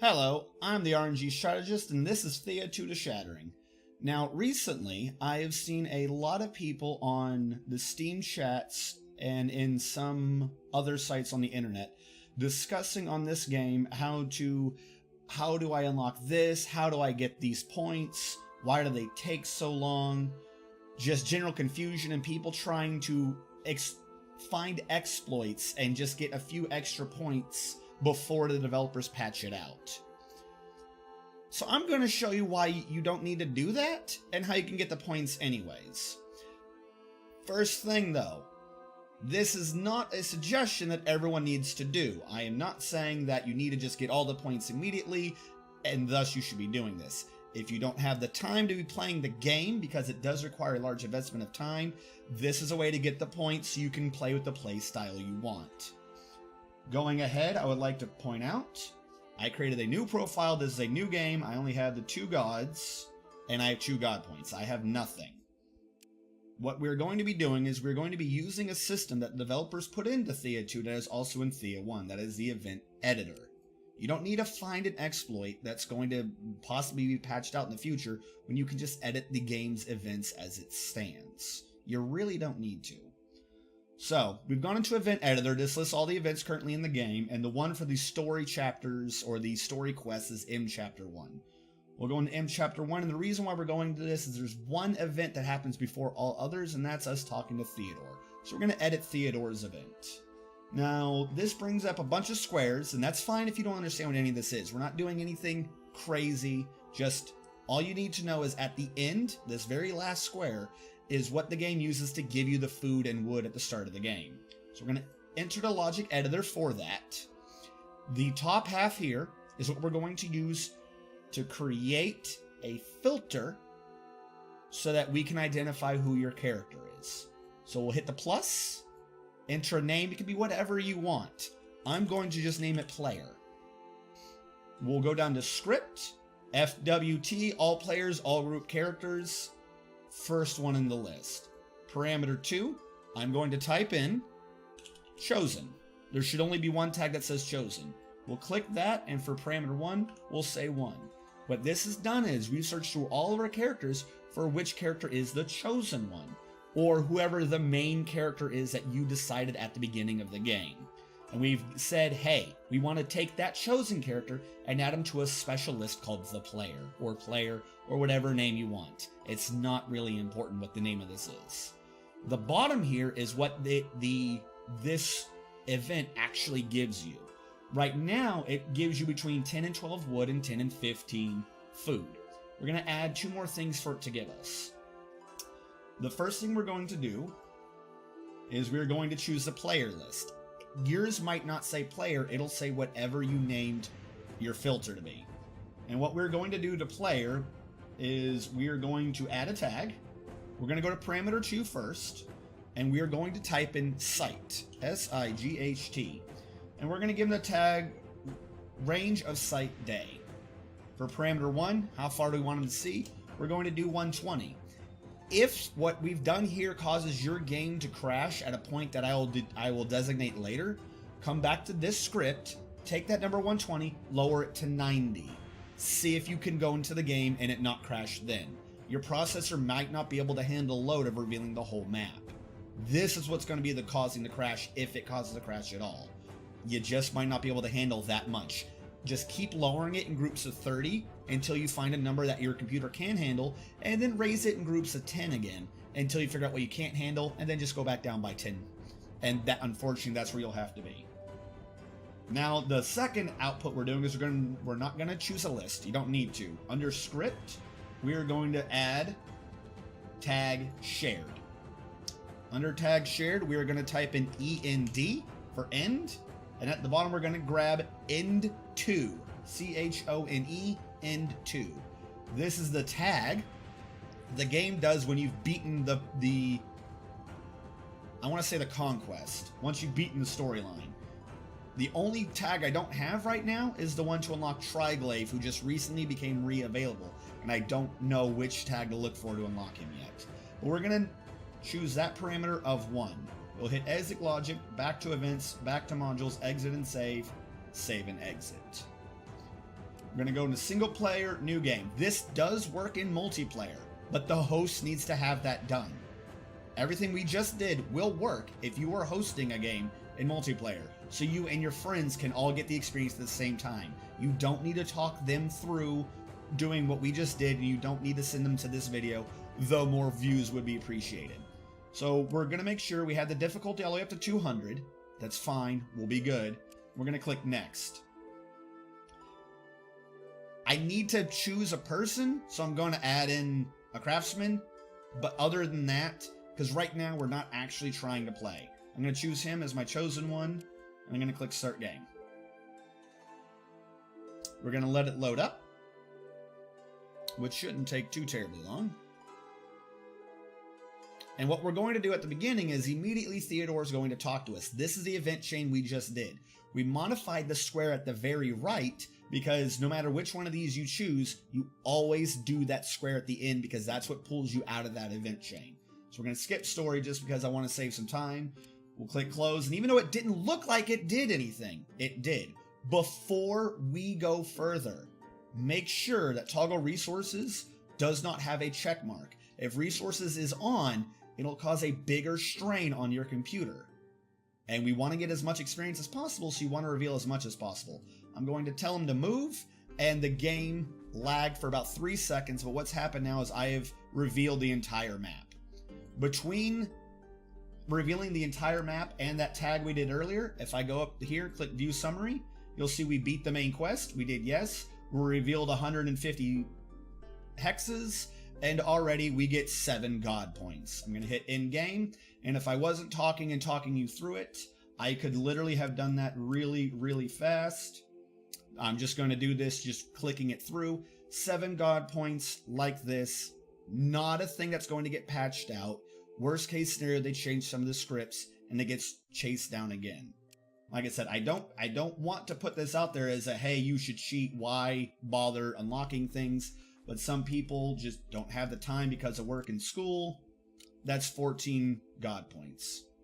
Hello, I'm the RNG strategist, and this is Thea to the Shattering. Now, recently, I have seen a lot of people on the Steam chats and in some other sites on the internet discussing on this game how do I unlock this, how do I get these points, why do they take so long, just general confusion and people trying to find exploits and just get a few extra points before the developers patch it out. So I'm going to show you why you don't need to do that and how you can get the points anyways. First thing though, this is not a suggestion that everyone needs to do. I am not saying that you need to just get all the points immediately and thus you should be doing this. If you don't have the time to be playing the game, because it does require a large investment of time, this is a way to get the points so you can play with the play style you want. Going ahead, I would like to point out, I created a new profile. This is a new game. I only have the 2 gods, and I have 2 god points. I have nothing. What we're going to be doing is we're going to be using a system that developers put into Thea 2 that is also in Thea 1. That is the event editor. You don't need to find an exploit that's going to possibly be patched out in the future when you can just edit the game's events as it stands. You really don't need to. So, we've gone into Event Editor. This lists all the events currently in the game, and the one for the story chapters, or the story quests, is M Chapter 1. We'll go into M Chapter 1, and the reason why we're going to this is there's one event that happens before all others, and that's us talking to Theodore. So we're going to edit Theodore's event. Now, this brings up a bunch of squares, and that's fine if you don't understand what any of this is. We're not doing anything crazy, just all you need to know is at the end, this very last square, is what the game uses to give you the food and wood at the start of the game. So we're going to enter the logic editor for that. The top half here is what we're going to use to create a filter so that we can identify who your character is. So we'll hit the plus, enter a name. It can be whatever you want. I'm going to just name it player. We'll go down to script, FWT, all players, all group characters. First one in the list. Parameter 2, I'm going to type in chosen. There should only be one tag that says chosen. We'll click that, and for parameter 1, we'll say 1. What this has done is we've searched through all of our characters for which character is the chosen one, or whoever the main character is that you decided at the beginning of the game. And we've said, hey, we want to take that chosen character and add him to a special list called the player, or whatever name you want. It's not really important what the name of this is. The bottom here is what this event actually gives you. Right now, it gives you between 10 and 12 wood and 10 and 15 food. We're going to add 2 more things for it to give us. The first thing we're going to do is we're going to choose the player list. Yours might not say player, it'll say whatever you named your filter to be. And what we're going to do to player is we're going to add a tag. We're going to go to parameter 2 first, and we're going to type in sight, S-I-G-H-T. And we're going to give them the tag range of sight day. For parameter 1, how far do we want them to see? We're going to do 120. If what we've done here causes your game to crash at a point that I will designate later, come back to this script, take that number 120, lower it to 90. See if you can go into the game and it not crash then. Your processor might not be able to handle load of revealing the whole map. This is what's going to be the causing the crash, if it causes a crash at all. You just might not be able to handle that much. Just keep lowering it in groups of 30 until you find a number that your computer can handle, and then raise it in groups of 10 again until you figure out what you can't handle, and then just go back down by 10. And that, unfortunately, that's where you'll have to be. Now, the second output we're doing is we're not going to choose a list. You don't need to. Under script, we are going to add tag shared. Under tag shared, we are going to type in END for end. And at the bottom, we're going to grab end2, C-H-O-N-E, end2. This is the tag the game does when you've beaten I want to say the conquest, once you've beaten the storyline. The only tag I don't have right now is the one to unlock Triglaive, who just recently became re-available, and I don't know which tag to look for to unlock him yet. But we're going to choose that parameter of 1. We'll hit exit logic, back to events, back to modules, exit and save and exit. We're going to go into single player, new game. This does work in multiplayer, but the host needs to have that done. Everything we just did will work if you are hosting a game in multiplayer, so you and your friends can all get the experience at the same time. You don't need to talk them through doing what we just did, and you don't need to send them to this video, though more views would be appreciated. So we're going to make sure we have the difficulty all the way up to 200. That's fine. We'll be good. We're going to click next. I need to choose a person, so I'm going to add in a craftsman. But other than that, because right now we're not actually trying to play, I'm going to choose him as my chosen one, and I'm going to click Start Game. We're going to let it load up, which shouldn't take too terribly long. And what we're going to do at the beginning is immediately Theodore is going to talk to us. This is the event chain we just did. We modified the square at the very right because no matter which one of these you choose, you always do that square at the end because that's what pulls you out of that event chain. So we're going to skip story just because I want to save some time. We'll click close, and even though it didn't look like it did anything, it did. Before we go further, make sure that toggle resources does not have a check mark. If resources is on, it'll cause a bigger strain on your computer. And we want to get as much experience as possible, so you want to reveal as much as possible. I'm going to tell him to move, and the game lagged for about 3 seconds, but what's happened now is I have revealed the entire map. Between revealing the entire map and that tag we did earlier, if I go up here, click View Summary, you'll see we beat the main quest. We did yes. We revealed 150 hexes, and already we get 7 God points. I'm going to hit End Game, and if I wasn't talking you through it, I could literally have done that really fast. I'm just going to do this, just clicking it through. 7 God points like this. Not a thing that's going to get patched out. Worst case scenario, they change some of the scripts and it gets chased down again. Like I said, I don't want to put this out there as a, hey, you should cheat, why bother unlocking things? But some people just don't have the time because of work and school. That's 14 God points.